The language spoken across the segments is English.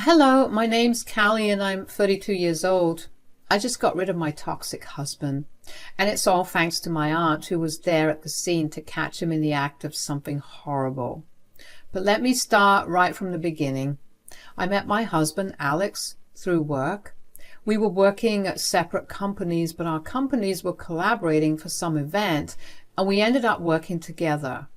Hello, my name's Callie and I'm 32 years old. I just got rid of my toxic husband, and it's all thanks to my aunt who was there at the scene to catch him in the act of something horrible. But let me start right from the beginning. I met my husband, Alex, through work. We were working at separate companies, but our companies were collaborating for some event, and we ended up working together.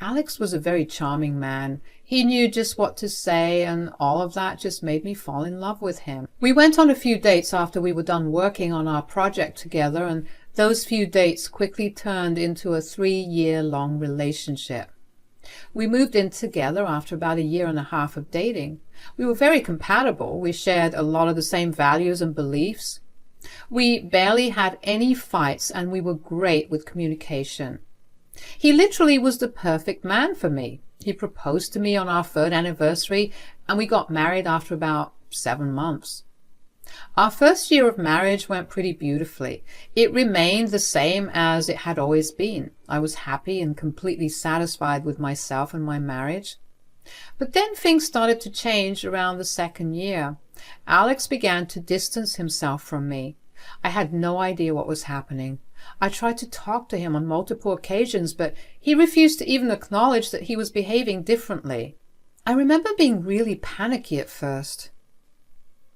Alex was a very charming man. He knew just what to say, and all of that just made me fall in love with him. We went on a few dates after we were done working on our project together, and those few dates quickly turned into a 3-year-long relationship. We moved in together after about 1.5 years of dating. We were very compatible. We shared a lot of the same values and beliefs. We barely had any fights, and we were great with communication. He literally was the perfect man for me. He proposed to me on our 3rd anniversary, and we got married after about 7 months. Our first year of marriage went pretty beautifully. It remained the same as it had always been. I was happy and completely satisfied with myself and my marriage. But then things started to change around the 2nd year. Alex began to distance himself from me. I had no idea what was happening. I tried to talk to him on multiple occasions, but he refused to even acknowledge that he was behaving differently. I remember being really panicky at first.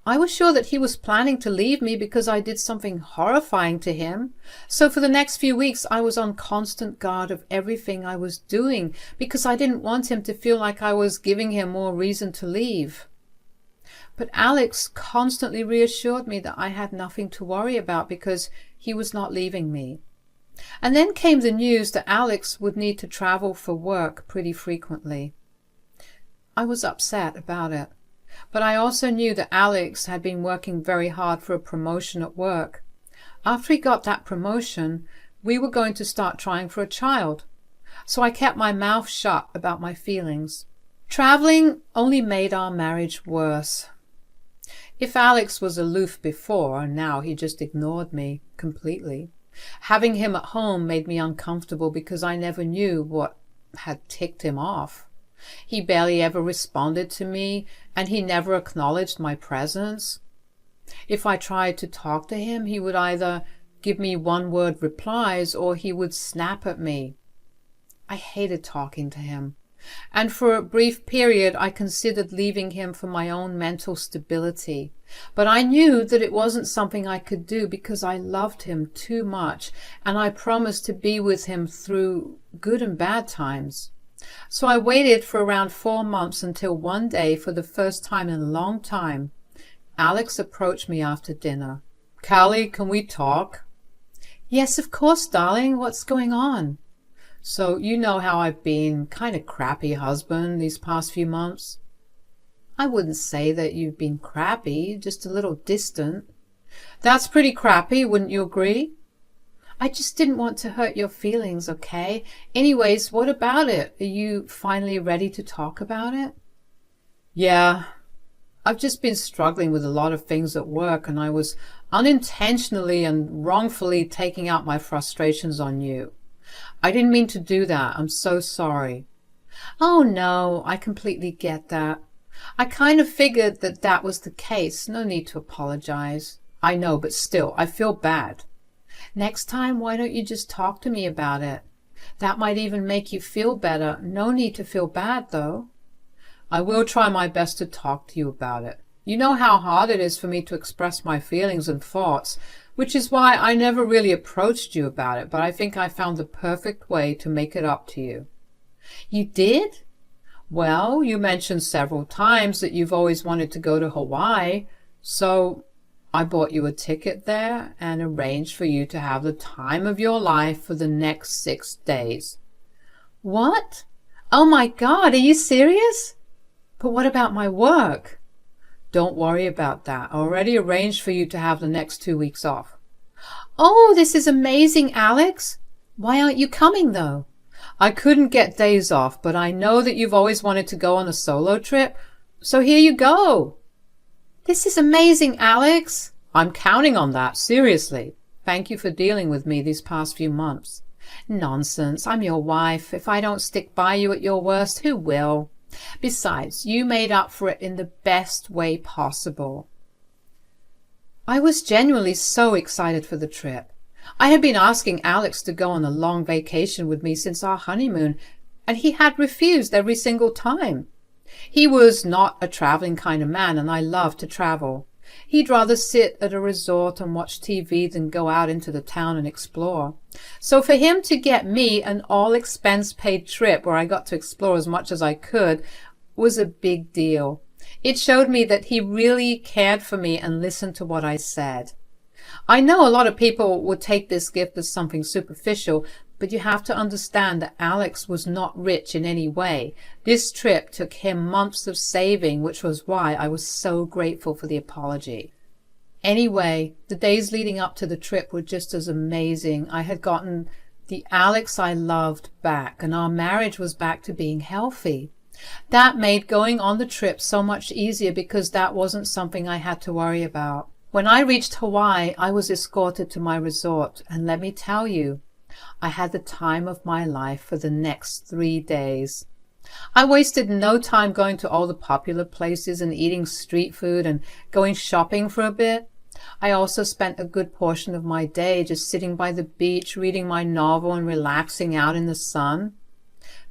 I was sure that he was planning to leave me because I did something horrifying to him. So for the next few weeks, I was on constant guard of everything I was doing because I didn't want him to feel like I was giving him more reason to leave. But Alex constantly reassured me that I had nothing to worry about because he was not leaving me. And then came the news that Alex would need to travel for work pretty frequently. I was upset about it, but I also knew that Alex had been working very hard for a promotion at work. After he got that promotion, we were going to start trying for a child. So I kept my mouth shut about my feelings. Traveling only made our marriage worse. If Alex was aloof before, now he just ignored me completely. Having him at home made me uncomfortable because I never knew what had ticked him off. He barely ever responded to me, and he never acknowledged my presence. If I tried to talk to him, he would either give me one-word replies or he would snap at me. I hated talking to him. And for a brief period I considered leaving him for my own mental stability. But I knew that it wasn't something I could do because I loved him too much, and I promised to be with him through good and bad times. So I waited for around 4 months until one day, for the first time in a long time, Alex approached me after dinner. "Callie, can we talk?" "Yes, of course, darling. What's going on?" "So you know how I've been kind of crappy husband these past few months." "I wouldn't say that you've been crappy, just a little distant." "That's pretty crappy, wouldn't you agree?" "I just didn't want to hurt your feelings, okay? Anyways, what about it? Are you finally ready to talk about it?" "Yeah. I've just been struggling with a lot of things at work, and I was unintentionally and wrongfully taking out my frustrations on you. I didn't mean to do that. I'm so sorry." "Oh no, I completely get that. I kind of figured that that was the case. No need to apologize." "I know, but still, I feel bad." "Next time, why don't you just talk to me about it? That might even make you feel better. No need to feel bad, though." "I will try my best to talk to you about it. You know how hard it is for me to express my feelings and thoughts, which is why I never really approached you about it, but I think I found the perfect way to make it up to you." "You did?" "Well, you mentioned several times that you've always wanted to go to Hawaii, so I bought you a ticket there and arranged for you to have the time of your life for the next 6 days." "What? Oh my God, are you serious? But what about my work?" "Don't worry about that. I already arranged for you to have the next 2 weeks off." "Oh, this is amazing, Alex. Why aren't you coming, though?" "I couldn't get days off, but I know that you've always wanted to go on a solo trip, so here you go." "This is amazing, Alex." "I'm counting on that, seriously. Thank you for dealing with me these past few months." "Nonsense. I'm your wife. If I don't stick by you at your worst, who will?" Besides, you made up for it in the best way possible. I was genuinely so excited for the trip. I had been asking Alex to go on a long vacation with me since our honeymoon, and he had refused every single time. He was not a traveling kind of man, and I love to travel. He'd rather sit at a resort and watch TV than go out into the town and explore. So for him to get me an all-expense-paid trip where I got to explore as much as I could was a big deal. It showed me that he really cared for me and listened to what I said. I know a lot of people would take this gift as something superficial, but you have to understand that Alex was not rich in any way. This trip took him months of saving, which was why I was so grateful for the apology. Anyway, the days leading up to the trip were just as amazing. I had gotten the Alex I loved back, and our marriage was back to being healthy. That made going on the trip so much easier because that wasn't something I had to worry about. When I reached Hawaii, I was escorted to my resort, and let me tell you, I had the time of my life for the next 3 days. I wasted no time going to all the popular places and eating street food and going shopping for a bit. I also spent a good portion of my day just sitting by the beach, reading my novel and relaxing out in the sun.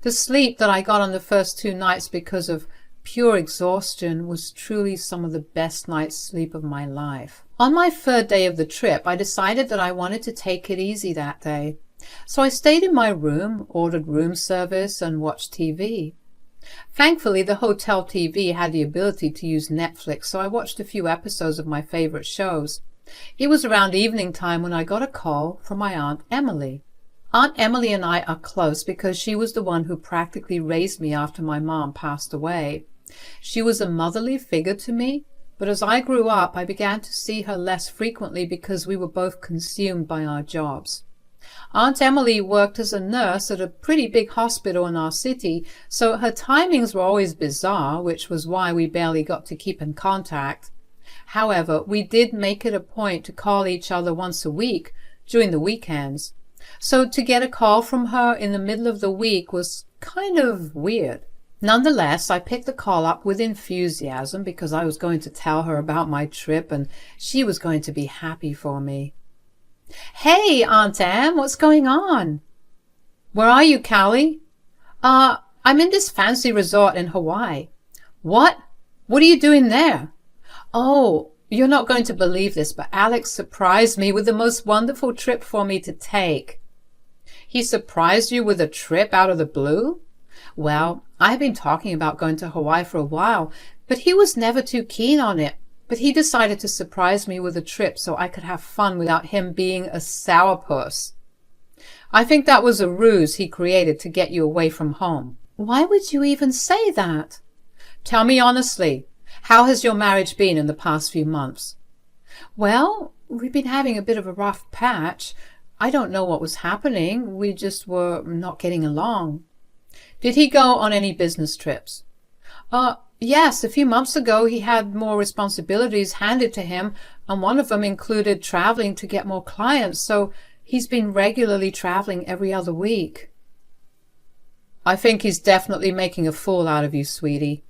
The sleep that I got on the first 2 nights because of pure exhaustion was truly some of the best night's sleep of my life. On my 3rd day of the trip, I decided that I wanted to take it easy that day. So I stayed in my room, ordered room service, and watched TV. Thankfully, the hotel TV had the ability to use Netflix, so I watched a few episodes of my favorite shows. It was around evening time when I got a call from my Aunt Emily. Aunt Emily and I are close because she was the one who practically raised me after my mom passed away. She was a motherly figure to me, but as I grew up, I began to see her less frequently because we were both consumed by our jobs. Aunt Emily worked as a nurse at a pretty big hospital in our city, so her timings were always bizarre, which was why we barely got to keep in contact. However, we did make it a point to call each other once a week during the weekends. So to get a call from her in the middle of the week was kind of weird. Nonetheless, I picked the call up with enthusiasm because I was going to tell her about my trip and she was going to be happy for me. Hey, Aunt Em, what's going on? Where are you, Callie? I'm in this fancy resort in Hawaii. What? What are you doing there? Oh, you're not going to believe this, but Alex surprised me with the most wonderful trip for me to take. He surprised you with a trip out of the blue? Well, I've been talking about going to Hawaii for a while, but he was never too keen on it. But he decided to surprise me with a trip so I could have fun without him being a sourpuss. I think that was a ruse he created to get you away from home. Why would you even say that? Tell me honestly, how has your marriage been in the past few months? Well, we've been having a bit of a rough patch. I don't know what was happening. We just were not getting along. Did he go on any business trips? Yes, a few months ago he had more responsibilities handed to him, and one of them included traveling to get more clients, so he's been regularly traveling every other week. I think he's definitely making a fool out of you, sweetie.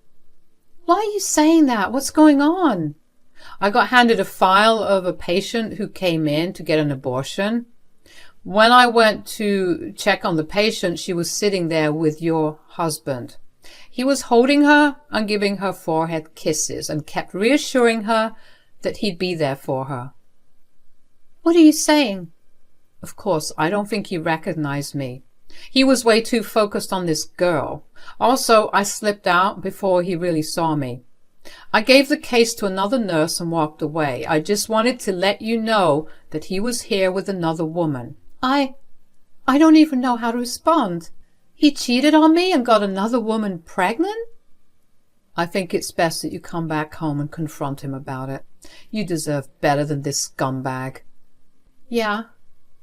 Why are you saying that? What's going on? I got handed a file of a patient who came in to get an abortion. When I went to check on the patient, she was sitting there with your husband. He was holding her and giving her forehead kisses and kept reassuring her that he'd be there for her. What are you saying? Of course, I don't think he recognized me. He was way too focused on this girl. Also, I slipped out before he really saw me. I gave the case to another nurse and walked away. I just wanted to let you know that he was here with another woman. I don't even know how to respond. He cheated on me and got another woman pregnant? I think it's best that you come back home and confront him about it. You deserve better than this scumbag. Yeah,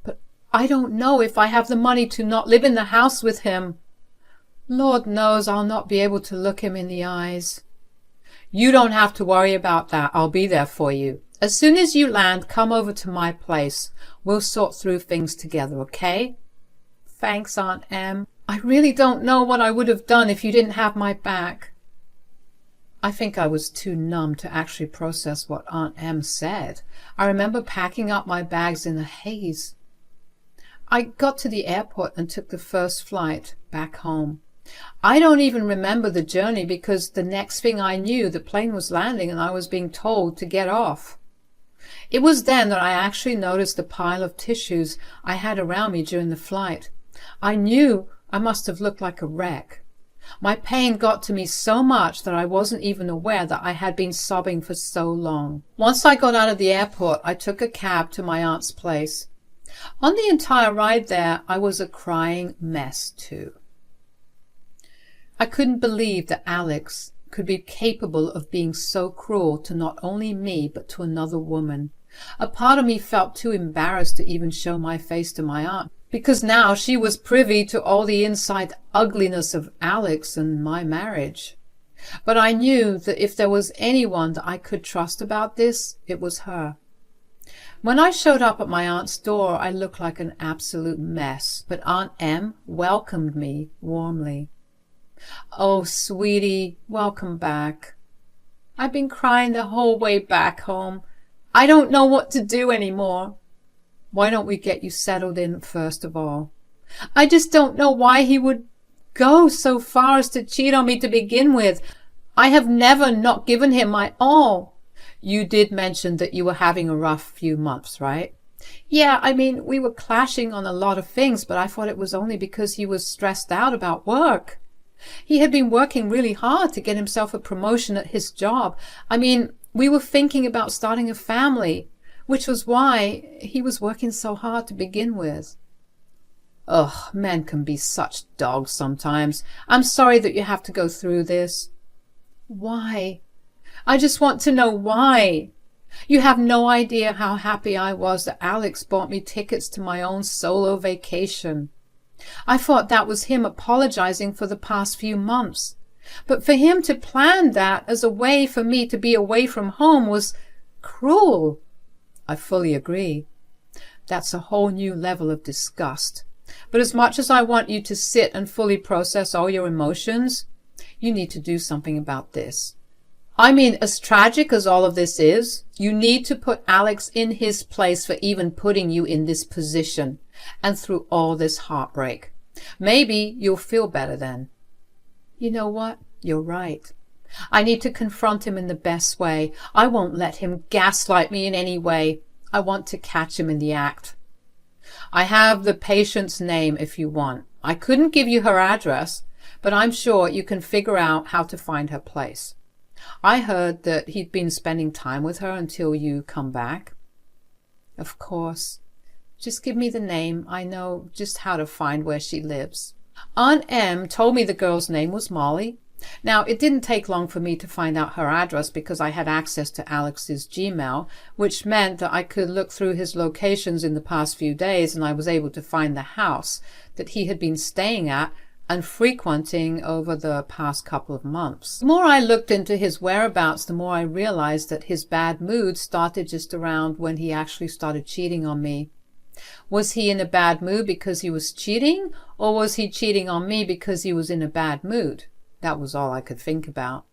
but I don't know if I have the money to not live in the house with him. Lord knows I'll not be able to look him in the eyes. You don't have to worry about that. I'll be there for you. As soon as you land, come over to my place. We'll sort through things together, okay? Thanks, Aunt Em. I really don't know what I would have done if you didn't have my back. I think I was too numb to actually process what Aunt Em said. I remember packing up my bags in a haze. I got to the airport and took the first flight back home. I don't even remember the journey because the next thing I knew, the plane was landing and I was being told to get off. It was then that I actually noticed the pile of tissues I had around me during the flight. I knew I must have looked like a wreck. My pain got to me so much that I wasn't even aware that I had been sobbing for so long. Once I got out of the airport, I took a cab to my aunt's place. On the entire ride there, I was a crying mess too. I couldn't believe that Alex could be capable of being so cruel to not only me, but to another woman. A part of me felt too embarrassed to even show my face to my aunt, because now she was privy to all the inside ugliness of Alex and my marriage. But I knew that if there was anyone that I could trust about this, it was her. When I showed up at my aunt's door, I looked like an absolute mess, but Aunt Em welcomed me warmly. "Oh, sweetie, welcome back. I've been crying the whole way back home. I don't know what to do anymore. Why don't we get you settled in first of all? I just don't know why he would go so far as to cheat on me to begin with. I have never not given him my all." "You did mention that you were having a rough few months, right?" "Yeah, I mean, we were clashing on a lot of things, but I thought it was only because he was stressed out about work. He had been working really hard to get himself a promotion at his job. I mean, we were thinking about starting a family, which was why he was working so hard to begin with." "Ugh, men can be such dogs sometimes. I'm sorry that you have to go through this." "Why? I just want to know why. You have no idea how happy I was that Alex bought me tickets to my own solo vacation. I thought that was him apologizing for the past few months. But for him to plan that as a way for me to be away from home was cruel." "I fully agree. That's a whole new level of disgust. But as much as I want you to sit and fully process all your emotions, you need to do something about this. I mean, as tragic as all of this is, you need to put Alex in his place for even putting you in this position and through all this heartbreak. Maybe you'll feel better then." "You know what? You're right. I need to confront him in the best way. I won't let him gaslight me in any way. I want to catch him in the act. I have the patient's name if you want. I couldn't give you her address, but I'm sure you can figure out how to find her place. I heard that he'd been spending time with her until you come back." "Of course. Just give me the name. I know just how to find where she lives." Aunt Em told me the girl's name was Molly. Now, it didn't take long for me to find out her address because I had access to Alex's Gmail, which meant that I could look through his locations in the past few days, and I was able to find the house that he had been staying at and frequenting over the past couple of months. The more I looked into his whereabouts, the more I realized that his bad mood started just around when he actually started cheating on me. Was he in a bad mood because he was cheating, or was he cheating on me because he was in a bad mood? That was all I could think about.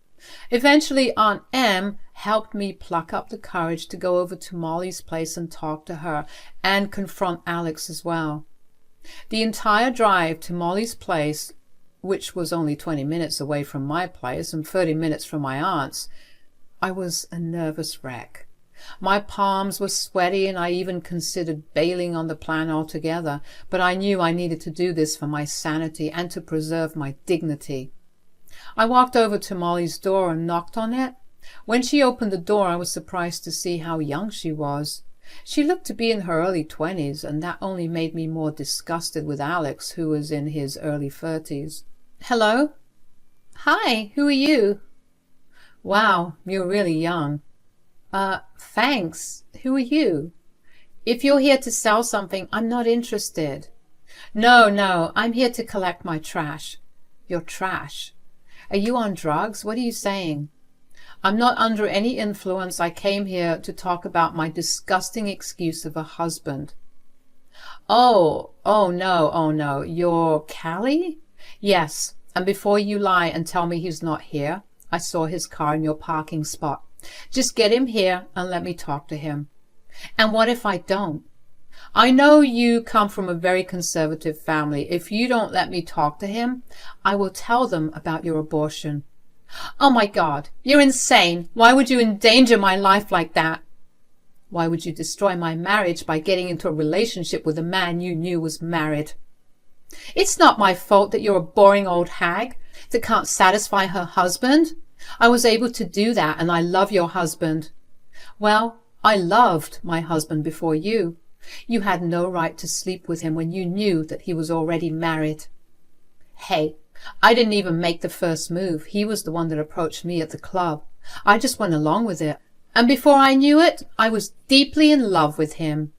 Eventually, Aunt Em helped me pluck up the courage to go over to Molly's place and talk to her and confront Alex as well. The entire drive to Molly's place, which was only 20 minutes away from my place and 30 minutes from my aunt's, I was a nervous wreck. My palms were sweaty and I even considered bailing on the plan altogether, but I knew I needed to do this for my sanity and to preserve my dignity. I walked over to Molly's door and knocked on it. When she opened the door, I was surprised to see how young she was. She looked to be in her early 20s, and that only made me more disgusted with Alex, who was in his early 30s. "Hello?" "Hi, who are you?" "Wow, you're really young." Thanks. Who are you?" "If you're here to sell something, I'm not interested." No, I'm here to collect my trash." "Your trash? Are you on drugs? What are you saying?" "I'm not under any influence. I came here to talk about my disgusting excuse of a husband." Oh no. You're Callie? Yes, and before you lie and tell me he's not here, I saw his car in your parking spot. Just get him here and let me talk to him. And what if I don't? I know you come from a very conservative family. If you don't let me talk to him, I will tell them about your abortion. Oh my God, you're insane. Why would you endanger my life like that? Why would you destroy my marriage by getting into a relationship with a man you knew was married? It's not my fault that you're a boring old hag that can't satisfy her husband. I was able to do that, and I love your husband. Well, I loved my husband before you. You had no right to sleep with him when you knew that he was already married. Hey, I didn't even make the first move. He was the one that approached me at the club. I just went along with it. And before I knew it, I was deeply in love with him.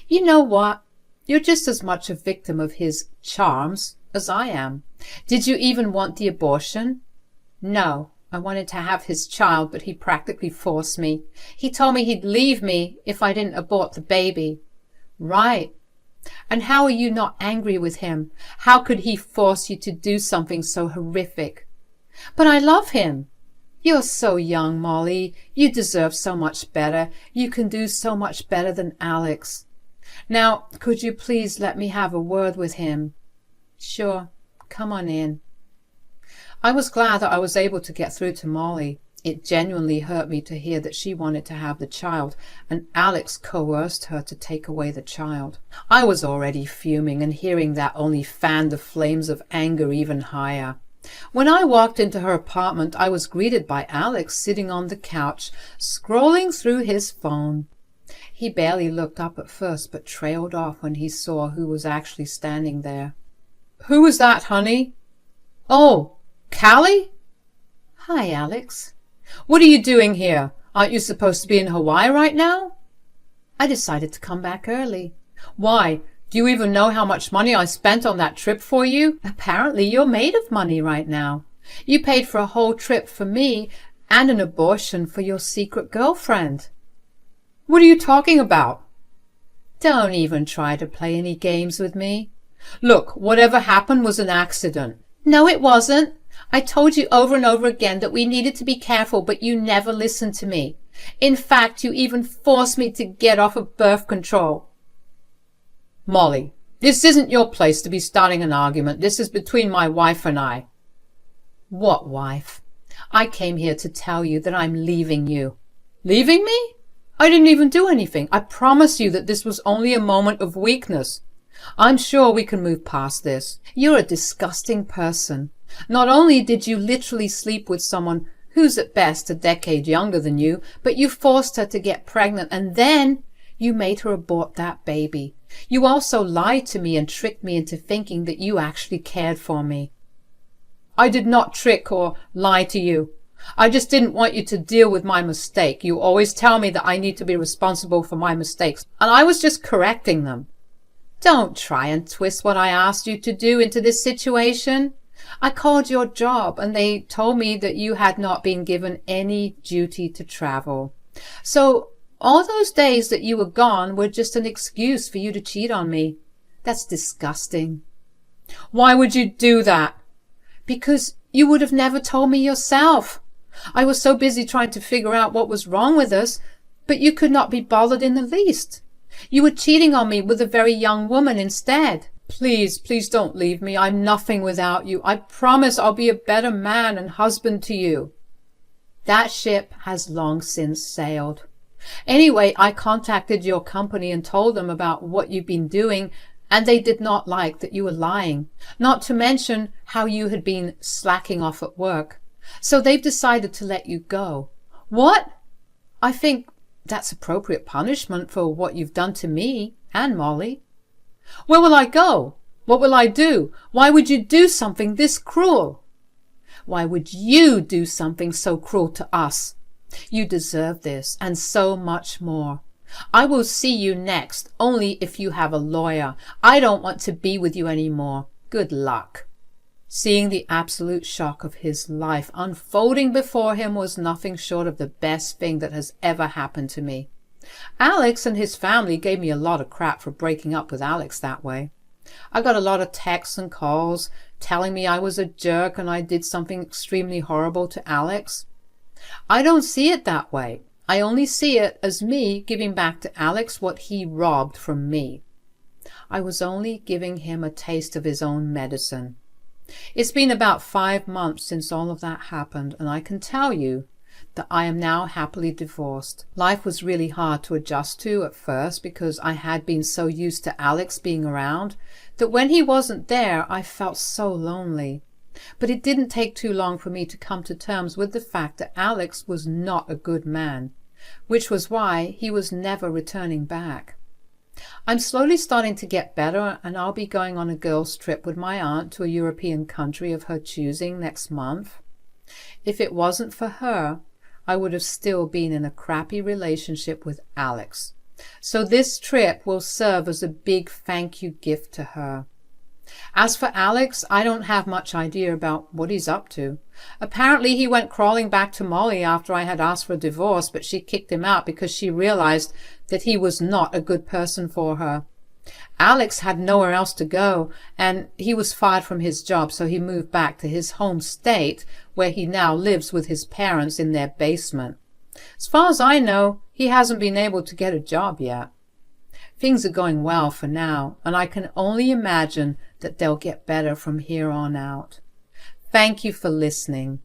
You know what? You're just as much a victim of his charms as I am. Did you even want the abortion? No, I wanted to have his child, but he practically forced me. He told me he'd leave me if I didn't abort the baby. Right. And how are you not angry with him? How could he force you to do something so horrific? But I love him. You're so young, Molly. You deserve so much better. You can do so much better than Alex. Now, could you please let me have a word with him? Sure. Come on in. I was glad that I was able to get through to Molly. It genuinely hurt me to hear that she wanted to have the child, and Alex coerced her to take away the child. I was already fuming, and hearing that only fanned the flames of anger even higher. When I walked into her apartment, I was greeted by Alex sitting on the couch, scrolling through his phone. He barely looked up at first, but trailed off when he saw who was actually standing there. Who was that, honey? Oh, Callie? Hi, Alex. What are you doing here? Aren't you supposed to be in Hawaii right now? I decided to come back early. Why? Do you even know how much money I spent on that trip for you? Apparently you're made of money right now. You paid for a whole trip for me and an abortion for your secret girlfriend. What are you talking about? Don't even try to play any games with me. Look, whatever happened was an accident. No, it wasn't. I told you over and over again that we needed to be careful, but you never listened to me. In fact, you even forced me to get off of birth control. Molly, this isn't your place to be starting an argument. This is between my wife and I. What wife? I came here to tell you that I'm leaving you. Leaving me? I didn't even do anything. I promise you that this was only a moment of weakness. I'm sure we can move past this. You're a disgusting person. Not only did you literally sleep with someone who's at best a decade younger than you, but you forced her to get pregnant, and then you made her abort that baby. You also lied to me and tricked me into thinking that you actually cared for me. I did not trick or lie to you. I just didn't want you to deal with my mistake. You always tell me that I need to be responsible for my mistakes, and I was just correcting them. Don't try and twist what I asked you to do into this situation. I called your job, and they told me that you had not been given any duty to travel. So all those days that you were gone were just an excuse for you to cheat on me. That's disgusting. Why would you do that? Because you would have never told me yourself. I was so busy trying to figure out what was wrong with us, but you could not be bothered in the least. You were cheating on me with a very young woman instead. Please, please don't leave me. I'm nothing without you. I promise I'll be a better man and husband to you. That ship has long since sailed. Anyway, I contacted your company and told them about what you've been doing, and they did not like that you were lying, not to mention how you had been slacking off at work. So they've decided to let you go. What? I think that's appropriate punishment for what you've done to me and Molly. Where will I go? What will I do? Why would you do something this cruel? Why would you do something so cruel to us? You deserve this and so much more. I will see you next, only if you have a lawyer. I don't want to be with you anymore. Good luck. Seeing the absolute shock of his life unfolding before him was nothing short of the best thing that has ever happened to me. Alex and his family gave me a lot of crap for breaking up with Alex that way. I got a lot of texts and calls telling me I was a jerk and I did something extremely horrible to Alex. I don't see it that way. I only see it as me giving back to Alex what he robbed from me. I was only giving him a taste of his own medicine. It's been about 5 months since all of that happened, and I can tell you that I am now happily divorced. Life was really hard to adjust to at first because I had been so used to Alex being around that when he wasn't there, I felt so lonely. But it didn't take too long for me to come to terms with the fact that Alex was not a good man, which was why he was never returning back. I'm slowly starting to get better, and I'll be going on a girls' trip with my aunt to a European country of her choosing next month. If it wasn't for her, I would have still been in a crappy relationship with Alex. So this trip will serve as a big thank you gift to her. As for Alex, I don't have much idea about what he's up to. Apparently he went crawling back to Molly after I had asked for a divorce, but she kicked him out because she realized that he was not a good person for her. Alex had nowhere else to go, and he was fired from his job, so he moved back to his home state, where he now lives with his parents in their basement. As far as I know, he hasn't been able to get a job yet. Things are going well for now, and I can only imagine that they'll get better from here on out. Thank you for listening.